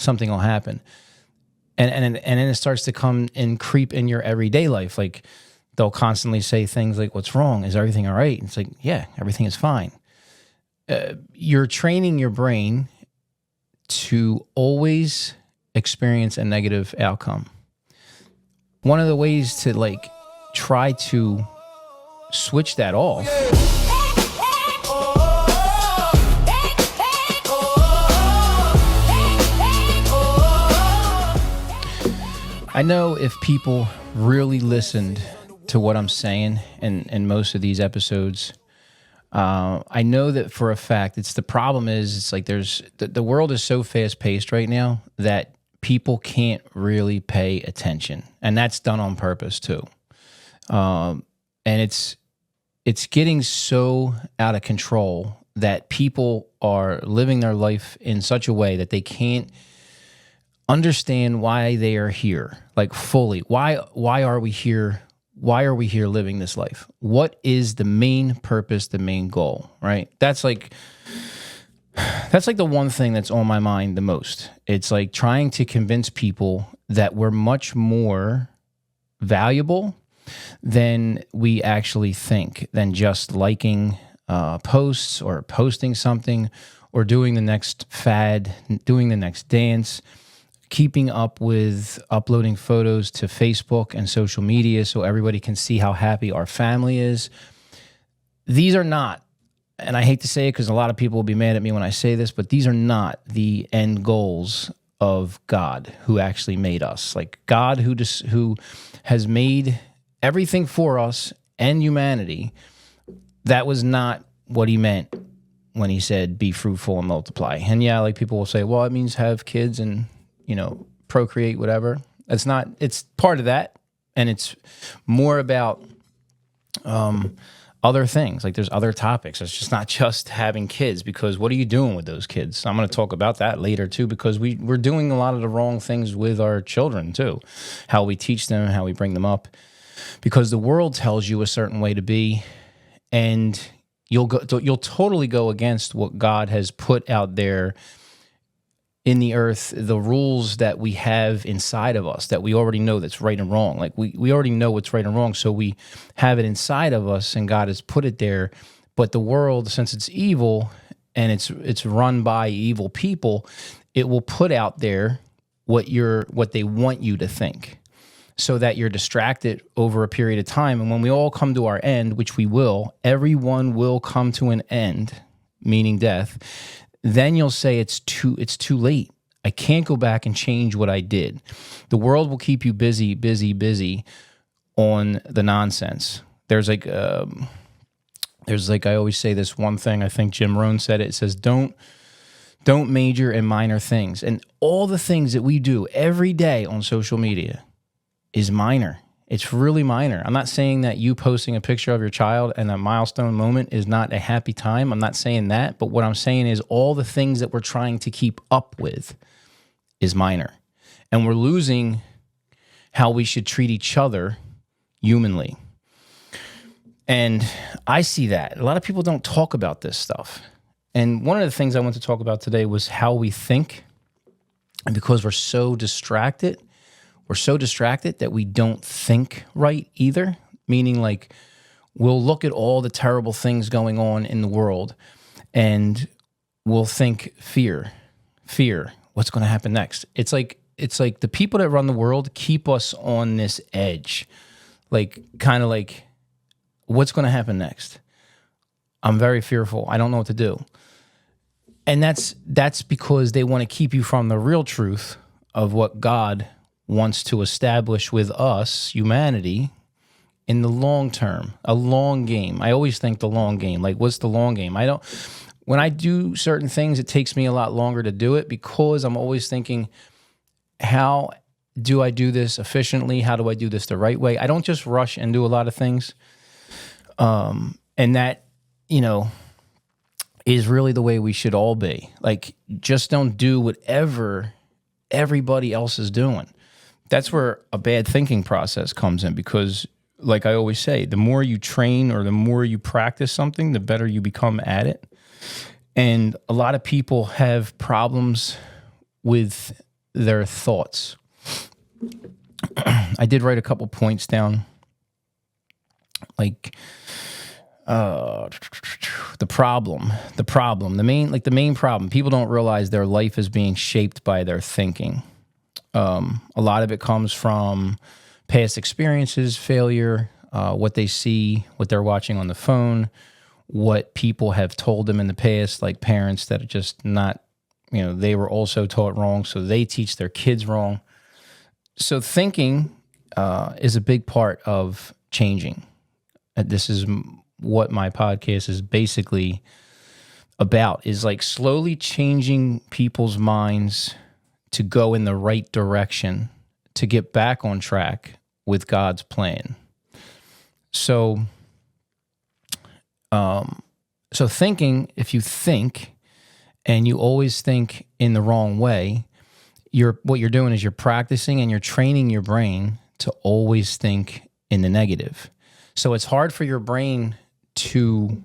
something will happen. And then it starts to come and creep in your everyday life. Like they'll constantly say things like, what's wrong? Is everything all right? It's like, yeah, everything is fine. You're training your brain to always experience a negative outcome. One of the ways to like try to switch that off I know if people really listened to what I'm saying in most of these episodes, I know that for a fact, the problem is it's like the world is so fast paced right now that people can't really pay attention, and that's done on purpose too. And it's getting so out of control that people are living their life in such a way that they can't understand why they are here, like fully. Why are we here? Why are we here living this life? What is the main purpose, the main goal, right? That's like the one thing that's on my mind the most. It's like trying to convince people that we're much more valuable than we actually think, than just liking posts or posting something or doing the next fad, doing the next dance, keeping up with uploading photos to Facebook and social media so everybody can see how happy our family is. These are not, and I hate to say it because a lot of people will be mad at me when I say this, but these are not the end goals of God, who actually made us. Like God who has made everything for us and humanity, that was not what he meant when he said, be fruitful and multiply. And yeah, like people will say, well, it means have kids and, procreate, whatever. It's part of that. And it's more about other things. Like there's other topics. It's just not just having kids, because what are you doing with those kids? I'm going to talk about that later too, because we're doing a lot of the wrong things with our children too. How we teach them, how we bring them up, because the world tells you a certain way to be, and you'll totally go against what God has put out there in the earth, the rules that we have inside of us that we already know that's right and wrong. Like we already know what's right and wrong, so we have it inside of us and God has put it there. But the world, since it's evil and it's run by evil people, it will put out there what they want you to think, so that you're distracted over a period of time. And when we all come to our end, which we will, everyone will come to an end, meaning death. Then you'll say it's too late. I can't go back and change what I did. The world will keep you busy, busy, busy on the nonsense. There's like I always say this one thing. I think Jim Rohn said it. It says don't major in minor things. And all the things that we do every day on social media is minor. It's really minor. I'm not saying that you posting a picture of your child and a milestone moment is not a happy time. I'm not saying that. But what I'm saying is all the things that we're trying to keep up with is minor. And we're losing how we should treat each other humanly. And I see that. A lot of people don't talk about this stuff. And one of the things I want to talk about today was how we think. And because we're so distracted that we don't think right either, meaning like we'll look at all the terrible things going on in the world and we'll think fear, what's going to happen next? It's like the people that run the world keep us on this edge, like kind of like what's going to happen next? I'm very fearful. I don't know what to do. And that's because they want to keep you from the real truth of what God wants to establish with us, humanity, in the long term, a long game. I always think the long game. Like, what's the long game? When I do certain things, it takes me a lot longer to do it because I'm always thinking, how do I do this efficiently? How do I do this the right way? I don't just rush and do a lot of things. And that, is really the way we should all be. Like, just don't do whatever everybody else is doing. That's where a bad thinking process comes in, because like I always say, the more you train or the more you practice something, the better you become at it. And a lot of people have problems with their thoughts. I did write a couple points down, like the main problem. People don't realize their life is being shaped by their thinking. A lot of it comes from past experiences, failure, what they see, what they're watching on the phone, what people have told them in the past, like parents that are just not, they were also taught wrong, so they teach their kids wrong. So thinking is a big part of changing. This is what my podcast is basically about, is like slowly changing people's minds to go in the right direction, to get back on track with God's plan. So thinking, if you think and you always think in the wrong way, what you're doing is you're practicing and you're training your brain to always think in the negative. So it's hard for your brain to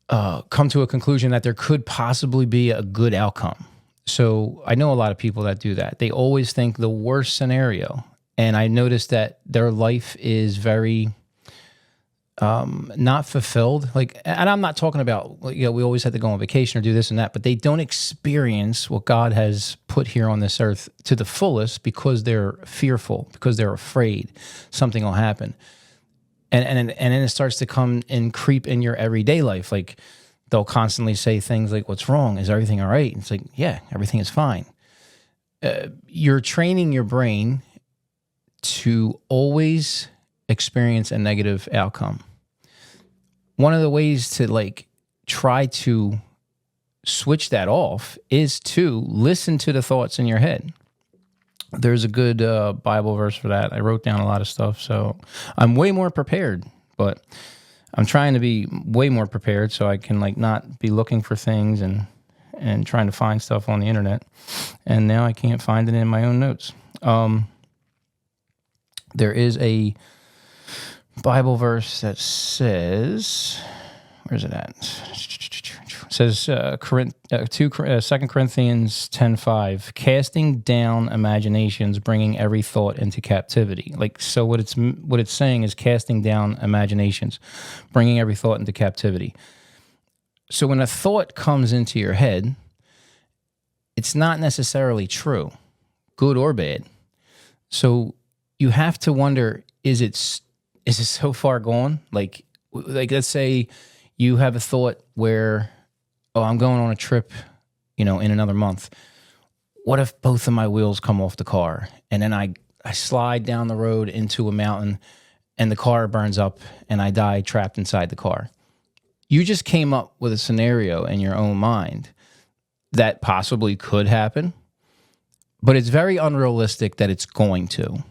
come to a conclusion that there could possibly be a good outcome. So I know a lot of people that do that. They always think the worst scenario. And I noticed that their life is very not fulfilled. And I'm not talking about, we always have to go on vacation or do this and that, but they don't experience what God has put here on this earth to the fullest because they're fearful, because they're afraid something will happen. And then it starts to come and creep in your everyday life. Like they'll constantly say things like, "What's wrong? Is everything all right?" And it's like, yeah, everything is fine. You're training your brain to always experience a negative outcome. One of the ways to try to switch that off is to listen to the thoughts in your head. There's a good Bible verse for that. I wrote down a lot of stuff, so I'm way more prepared, but I'm trying to be way more prepared so I can not be looking for things and trying to find stuff on the internet. And now I can't find it in my own notes. There is a Bible verse that says, where's it at? It says 2 Corinthians 10:5, casting down imaginations, bringing every thought into captivity. So what it's saying is casting down imaginations, bringing every thought into captivity. So when a thought comes into your head, it's not necessarily true, good or bad. So you have to wonder, is it so far gone? Like let's say you have a thought where, oh, I'm going on a trip, in another month. What if both of my wheels come off the car and then I slide down the road into a mountain and the car burns up and I die trapped inside the car? You just came up with a scenario in your own mind that possibly could happen, but it's very unrealistic that it's going to.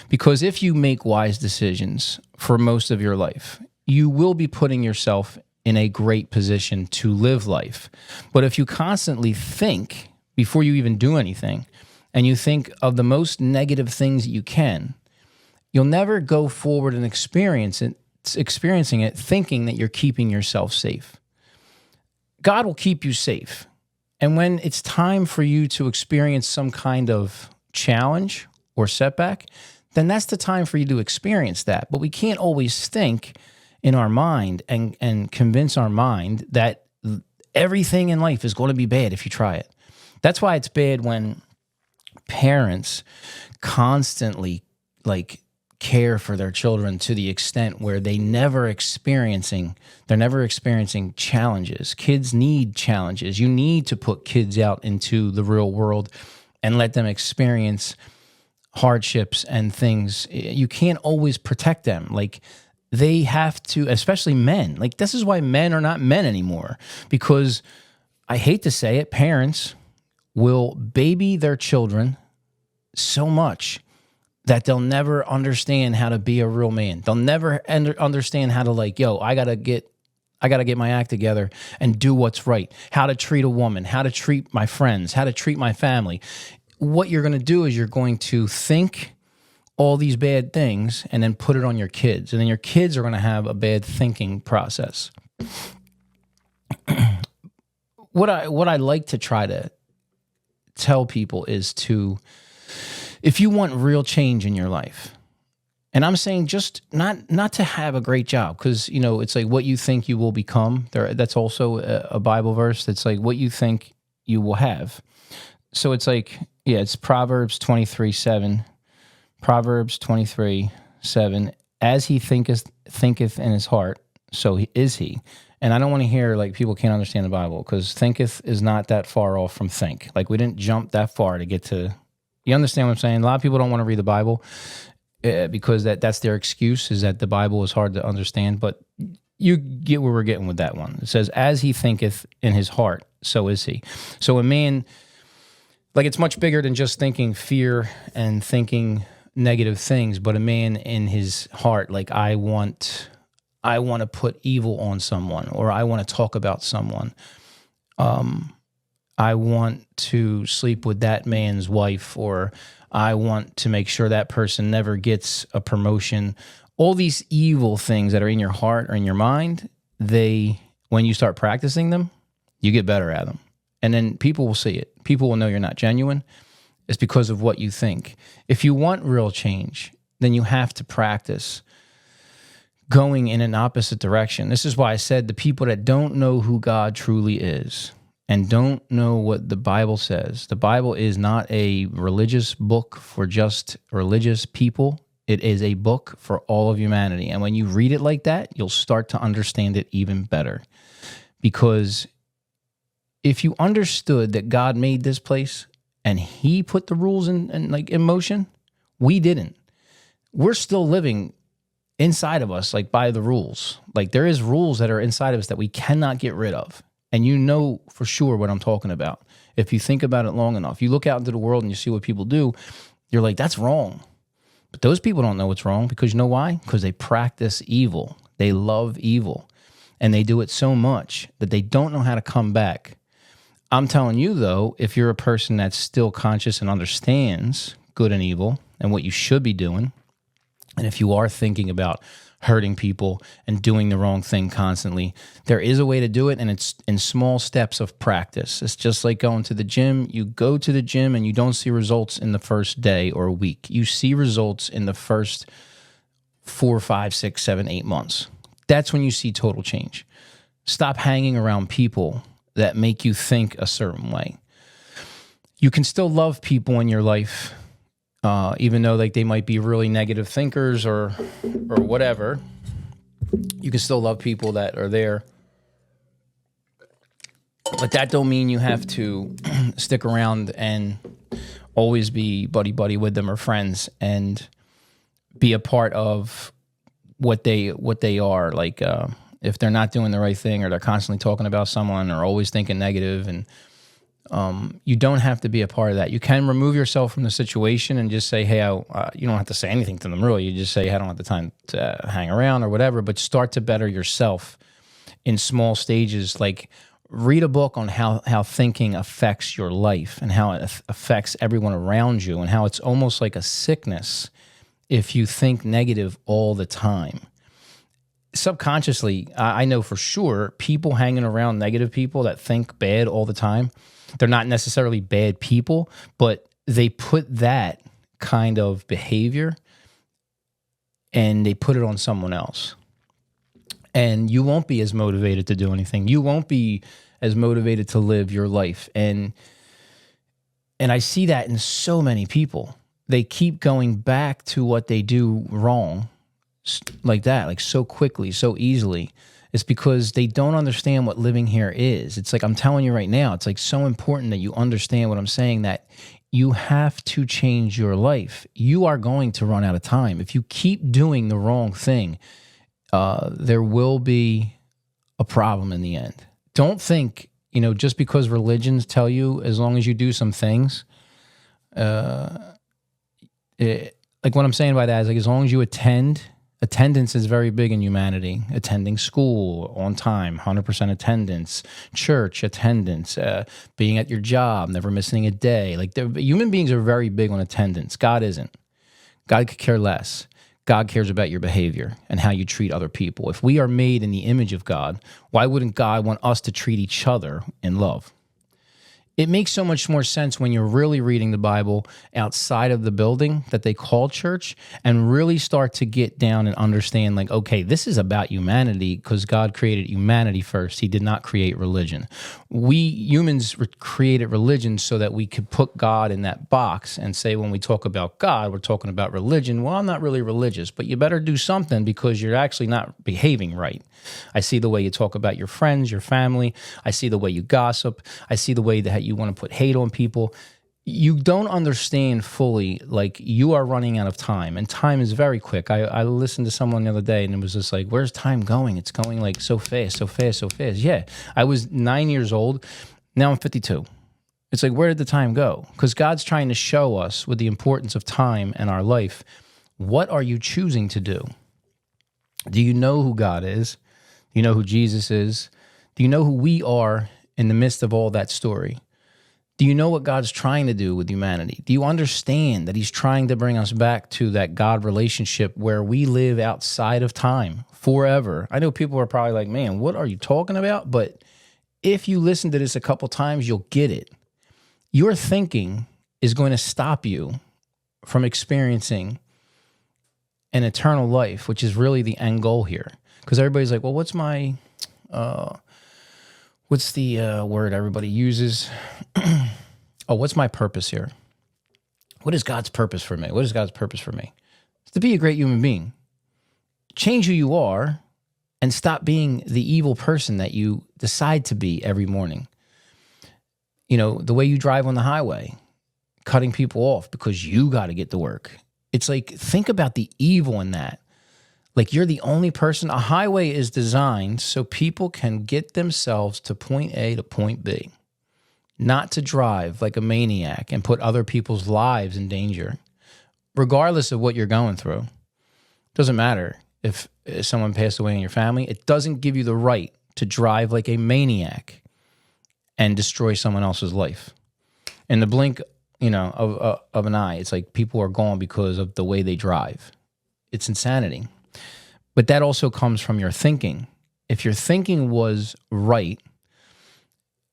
Because if you make wise decisions for most of your life, you will be putting yourself in a great position to live life. But if you constantly think before you even do anything, and you think of the most negative things that you can, you'll never go forward and experiencing it thinking that you're keeping yourself safe. God will keep you safe. And when it's time for you to experience some kind of challenge or setback, then that's the time for you to experience that. But we can't always think in our mind and convince our mind that everything in life is going to be bad if you try it. That's why it's bad when parents constantly care for their children to the extent where they're never experiencing challenges. Kids need challenges. You need to put kids out into the real world and let them experience hardships and things. You can't always protect them. They have to, especially men. This is why men are not men anymore, because I hate to say it, parents will baby their children so much that they'll never understand how to be a real man. They'll never understand how to I gotta get my act together and do what's right. How to treat a woman, how to treat my friends, how to treat my family. What you're going to do is you're going to think all these bad things and then put it on your kids. And then your kids are going to have a bad thinking process. What I like to try to tell people is to, if you want real change in your life, and I'm saying just not to have a great job, because it's like what you think you will become. That's also a Bible verse. That's like what you think you will have. So it's like, yeah, it's Proverbs 23:7. Proverbs 23:7. As he thinketh in his heart, so is he. And I don't want to hear like people can't understand the Bible, because thinketh is not that far off from think. Like we didn't jump that far to get to. You understand what I'm saying? A lot of people don't want to read the Bible. Because that's their excuse, is that the Bible is hard to understand. But you get where we're getting with that one. It says, as he thinketh in his heart, so is he. So a man, like it's much bigger than just thinking fear and thinking negative things, but a man in his heart, like I want to put evil on someone, or I want to talk about someone. I want to sleep with that man's wife, or I want to make sure that person never gets a promotion. All these evil things that are in your heart or in your mind, when you start practicing them, you get better at them. And then people will see it. People will know you're not genuine. It's because of what you think. If you want real change, then you have to practice going in an opposite direction. This is why I said the people that don't know who God truly is and don't know what the Bible says. The Bible is not a religious book for just religious people. It is a book for all of humanity. And when you read it like that, you'll start to understand it even better. Because if you understood that God made this place and he put the rules in motion, we didn't. We're still living inside of us, like by the rules. Like there is rules that are inside of us that we cannot get rid of. And you know for sure what I'm talking about. If you think about it long enough, you look out into the world and you see what people do, you're like, that's wrong. But those people don't know what's wrong, because you know why? Because they practice evil. They love evil. And they do it so much that they don't know how to come back. I'm telling you, though, if you're a person that's still conscious and understands good and evil and what you should be doing, and if you are thinking about hurting people and doing the wrong thing constantly, there is a way to do it, and it's in small steps of practice. It's just like going to the gym. You go to the gym and you don't see results in the first day or week. You see results in the first 4, 5, 6, 7, 8 months. That's when you see total change. Stop hanging around people that make you think a certain way. You can still love people in your life, even though like they might be really negative thinkers or whatever. You can still love people that are there. But that don't mean you have to stick around and always be buddy with them or friends and be a part of what they are. Like if they're not doing the right thing, or they're constantly talking about someone, or always thinking negative, and you don't have to be a part of that. You can remove yourself from the situation and just say, hey, you don't have to say anything to them really. You just say, hey, I don't have the time to hang around or whatever, but start to better yourself in small stages. Like read a book on how thinking affects your life and how it affects everyone around you, and how it's almost like a sickness if you think negative all the time. Subconsciously, I know for sure, people hanging around negative people that think bad all the time, they're not necessarily bad people, but they put that kind of behavior and they put it on someone else. And you won't be as motivated to do anything. You won't be as motivated to live your life. And I see that in so many people. They keep going back to what they do wrong like that, like so quickly, so easily. It's because they don't understand what living here is. It's like, I'm telling you right now, it's like so important that you understand what I'm saying, that you have to change your life. You are going to run out of time. If you keep doing the wrong thing, there will be a problem in the end. Don't think, just because religions tell you as long as you do some things, like what I'm saying by that is like as long as you attendance is very big in humanity. Attending school on time, 100% attendance, church attendance, being at your job, never missing a day. Like human beings are very big on attendance. God isn't. God could care less. God cares about your behavior and how you treat other people. If we are made in the image of God, why wouldn't God want us to treat each other in love? It makes so much more sense when you're really reading the Bible outside of the building that they call church and really start to get down and understand, like, okay, this is about humanity because God created humanity first. He did not create religion. We humans created religion so that we could put God in that box and say, when we talk about God, we're talking about religion. Well, I'm not really religious, but you better do something because you're actually not behaving right. I see the way you talk about your friends, your family. I see the way you gossip. I see the way that you want to put hate on people. You don't understand fully, like, you are running out of time, and time is very quick. I listened to someone the other day, and it was just like, where's time going? It's going like so fast, so fast, so fast. Yeah, I was 9 years old. Now I'm 52. It's like, where did the time go? Because God's trying to show us with the importance of time in our life, what are you choosing to do? Do you know who God is? Do you know who Jesus is? Do you know who we are in the midst of all that story? Do you know what God's trying to do with humanity? Do you understand that he's trying to bring us back to that God relationship where we live outside of time forever? I know people are probably like, man, what are you talking about? But if you listen to this a couple times, you'll get it. Your thinking is going to stop you from experiencing an eternal life, which is really the end goal here. Because everybody's like, well, what's the word everybody uses? Oh, what's my purpose here? What is God's purpose for me? What is God's purpose for me? It's to be a great human being. Change who you are and stop being the evil person that you decide to be every morning. You know, the way you drive on the highway, cutting people off because you got to get to work. It's like, think about the evil in that. Like, you're the only person. A highway is designed so people can get themselves to point A to point B, not to drive like a maniac and put other people's lives in danger, regardless of what you're going through. Doesn't matter if someone passed away in your family. It doesn't give you the right to drive like a maniac and destroy someone else's life. In the blink, of an eye, it's like people are gone because of the way they drive. It's insanity. But that also comes from your thinking. If your thinking was right-minded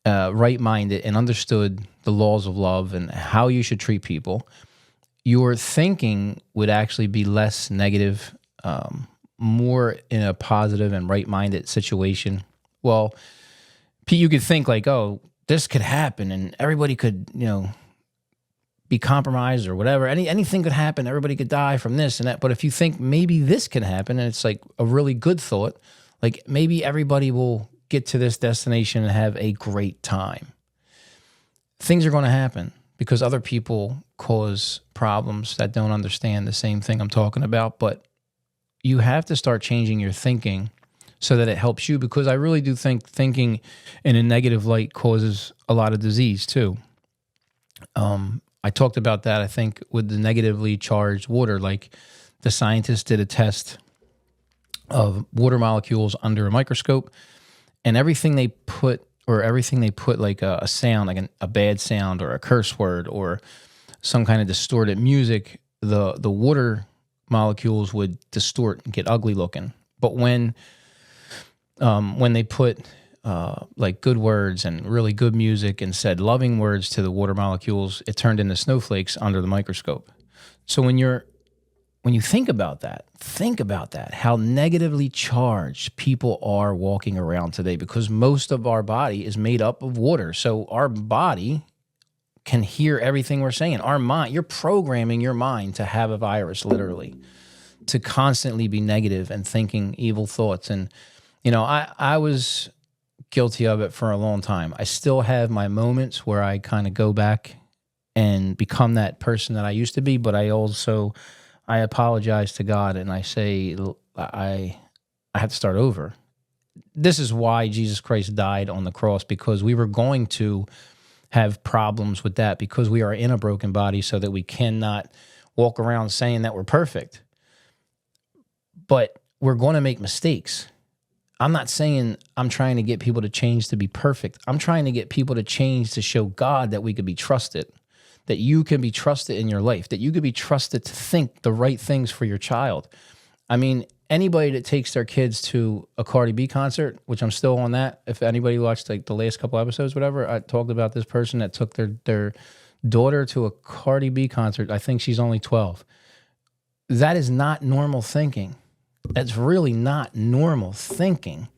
and understood the laws of love and how you should treat people, your thinking would actually be less negative, more in a positive and right-minded situation. Well, you could think like, oh, this could happen and everybody could, be compromised or whatever. Anything could happen. Everybody could die from this and that. But if you think maybe this can happen, and it's like a really good thought, like maybe everybody will get to this destination and have a great time. Things are going to happen because other people cause problems that don't understand the same thing I'm talking about. But you have to start changing your thinking so that it helps you, because I really do think thinking in a negative light causes a lot of disease too. I talked about that, I think, with the negatively charged water. Like, the scientists did a test of water molecules under a microscope, and everything they put like a sound, like a bad sound or a curse word or some kind of distorted music, the water molecules would distort and get ugly looking. But when they put like good words and really good music and said loving words to the water molecules, it turned into snowflakes under the microscope. So when you think about that, how negatively charged people are walking around today, because most of our body is made up of water. So our body can hear everything we're saying. Our mind, you're programming your mind to have a virus, literally, to constantly be negative and thinking evil thoughts. And, I was guilty of it for a long time. I still have my moments where I kind of go back and become that person that I used to be, but I apologize to God and I say I have to start over. This is why Jesus Christ died on the cross, because we were going to have problems with that, because we are in a broken body, so that we cannot walk around saying that we're perfect. But we're going to make mistakes. I'm not saying I'm trying to get people to change to be perfect. I'm trying to get people to change to show God that we could be trusted, that you can be trusted in your life, that you could be trusted to think the right things for your child. I mean, anybody that takes their kids to a Cardi B concert, which I'm still on that. If anybody watched like the last couple episodes, whatever, I talked about this person that took their daughter to a Cardi B concert. I think she's only 12. That is not normal thinking. That's really not normal thinking.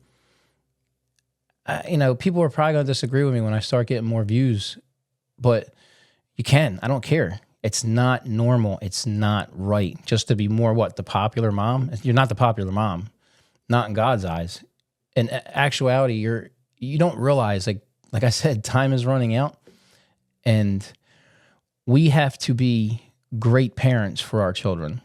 People are probably going to disagree with me when I start getting more views, but you can. I don't care. It's not normal. It's not right. Just to be more the popular mom. You're not the popular mom, not in God's eyes. In actuality, you don't realize, like I said, time is running out, and we have to be great parents for our children.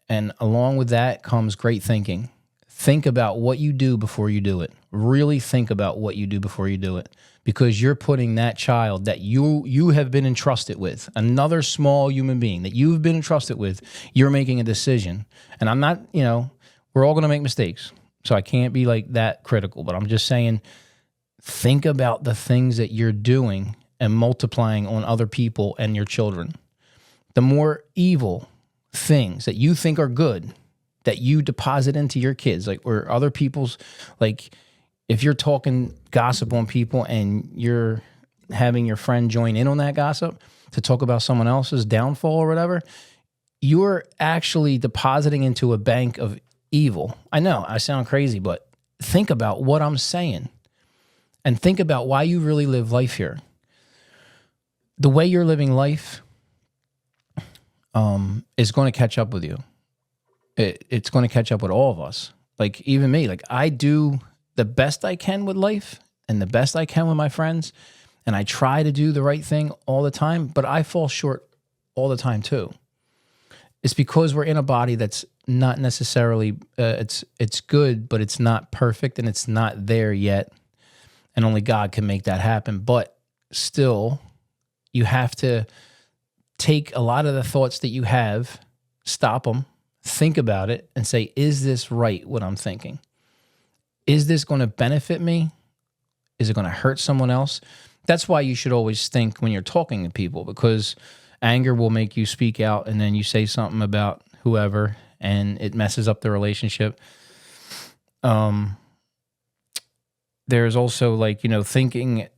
And along with that comes great thinking. Think about what you do before you do it. Really think about what you do before you do it, because you're putting that child that you have been entrusted with, another small human being that you've been entrusted with, you're making a decision. And I'm not, we're all going to make mistakes, so I can't be like that critical, but I'm just saying, think about the things that you're doing and multiplying on other people and your children. The more evil things that you think are good that you deposit into your kids, or other people's, if you're talking gossip on people and you're having your friend join in on that gossip to talk about someone else's downfall or whatever, you're actually depositing into a bank of evil. I know I sound crazy, but think about what I'm saying and think about why you really live life here. The way you're living life is going to catch up with you. It's going to catch up with all of us. Even me, I do the best I can with life and the best I can with my friends. And I try to do the right thing all the time, but I fall short all the time too. It's because we're in a body that's not necessarily, it's good, but it's not perfect and it's not there yet. And only God can make that happen. But still, you have to take a lot of the thoughts that you have, stop them, think about it, and say, is this right, what I'm thinking? Is this going to benefit me? Is it going to hurt someone else? That's why you should always think when you're talking to people, because anger will make you speak out and then you say something about whoever and it messes up the relationship. There's also thinking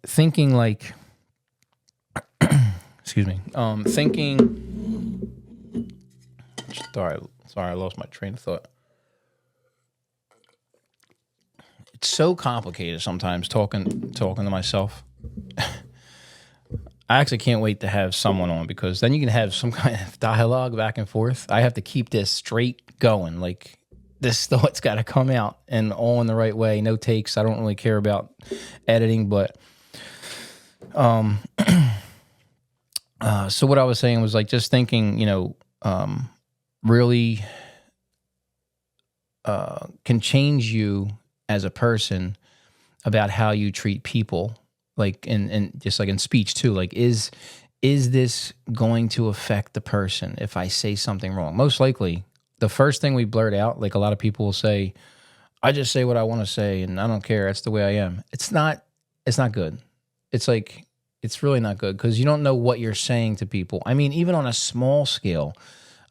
like, excuse me, thinking, sorry, I lost my train of thought. It's so complicated sometimes talking to myself. I actually can't wait to have someone on, because then you can have some kind of dialogue back and forth. I have to keep this straight going. This thought's got to come out and all in the right way. No takes. I don't really care about editing, but so what I was saying was just thinking, really can change you as a person about how you treat people, in just in speech too. Is this going to affect the person if I say something wrong? Most likely, the first thing we blurt out, a lot of people will say, I just say what I want to say and I don't care. That's the way I am. It's not good. It's really not good, because you don't know what you're saying to people. I mean, even on a small scale,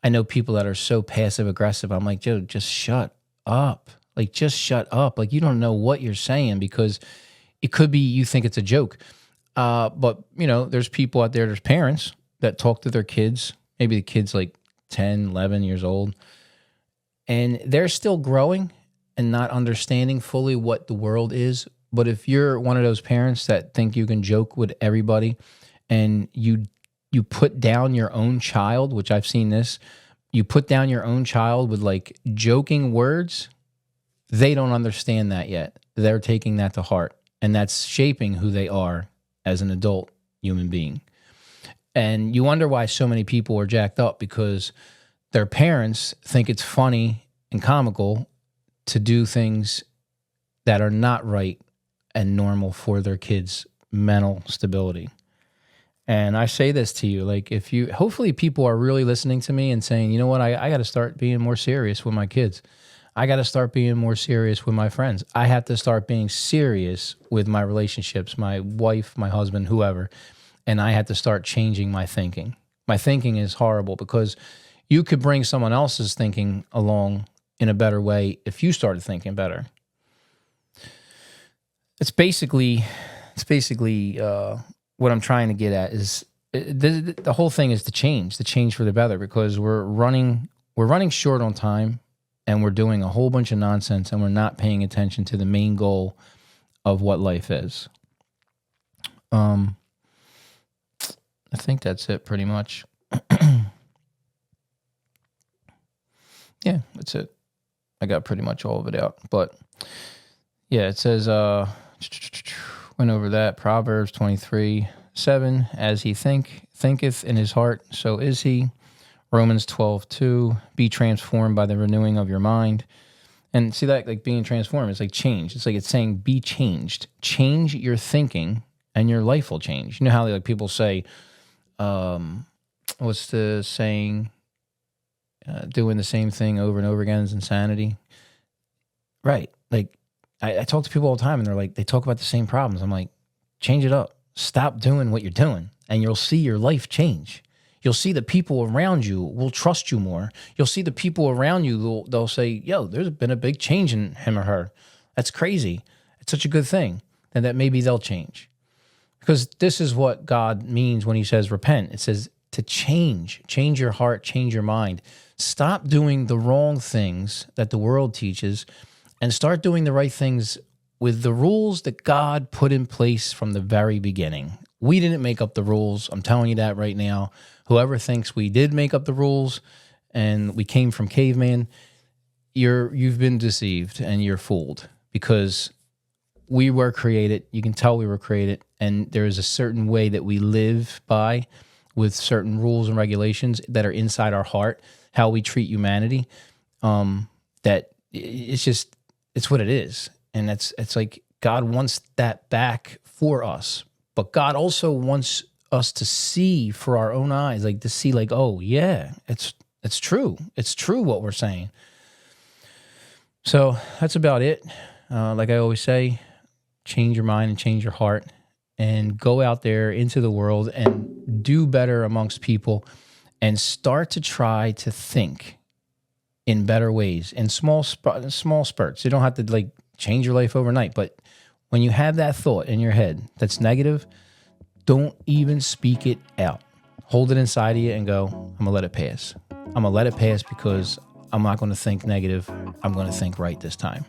I know people that are so passive aggressive. I'm like, Joe, just shut up. Just shut up. You don't know what you're saying, because it could be you think it's a joke. But, there's people out there, there's parents that talk to their kids. Maybe the kid's 10, 11 years old. And they're still growing and not understanding fully what the world is. But if you're one of those parents that think you can joke with everybody and you put down your own child, which I've seen this, you put down your own child with joking words, they don't understand that yet. They're taking that to heart, and that's shaping who they are as an adult human being. And you wonder why so many people are jacked up, because their parents think it's funny and comical to do things that are not right and normal for their kids' mental stability. And I say this to you, hopefully people are really listening to me and saying, you know what, I got to start being more serious with my kids. I got to start being more serious with my friends. I have to start being serious with my relationships, my wife, my husband, whoever. And I had to start changing my thinking. My thinking is horrible, because you could bring someone else's thinking along in a better way if you started thinking better. It's basically what I'm trying to get at is the whole thing is the change for the better, because we're running short on time, and we're doing a whole bunch of nonsense, and we're not paying attention to the main goal of what life is. I think that's it pretty much. Yeah, that's it. I got pretty much all of it out. But yeah, it says, went over that. Proverbs 23:7, as he thinketh in his heart, so is he. Romans 12:2, be transformed by the renewing of your mind. And see that, like, being transformed, it's like change. It's like it's saying be changed. Change your thinking and your life will change. You know how like people say, what's the saying? Doing the same thing over and over again is insanity. Right. Like I talk to people all the time, and they're like, they talk about the same problems. I'm like, change it up. Stop doing what you're doing, and you'll see your life change. You'll see the people around you will trust you more. You'll see the people around you, they'll say, yo, there's been a big change in him or her. That's crazy. It's such a good thing. And that maybe they'll change. Because this is what God means when he says repent. It says to change your heart, change your mind. Stop doing the wrong things that the world teaches and start doing the right things with the rules that God put in place from the very beginning. We didn't make up the rules. I'm telling you that right now. Whoever thinks we did make up the rules and we came from caveman, you've been deceived and you're fooled, because we were created. You can tell we were created, and there is a certain way that we live by with certain rules and regulations that are inside our heart, how we treat humanity. That it's what it is. And it's like God wants that back for us. But God also wants us to see for our own eyes, like to see like, oh yeah, it's true. It's true what we're saying. So that's about it. Like I always say, change your mind and change your heart, and go out there into the world and do better amongst people, and start to try to think in better ways, in small spurts. You don't have to like change your life overnight, but when you have that thought in your head that's negative, don't even speak it out. Hold it inside of you and go, I'm going to let it pass. I'm going to let it pass because I'm not going to think negative. I'm going to think right this time.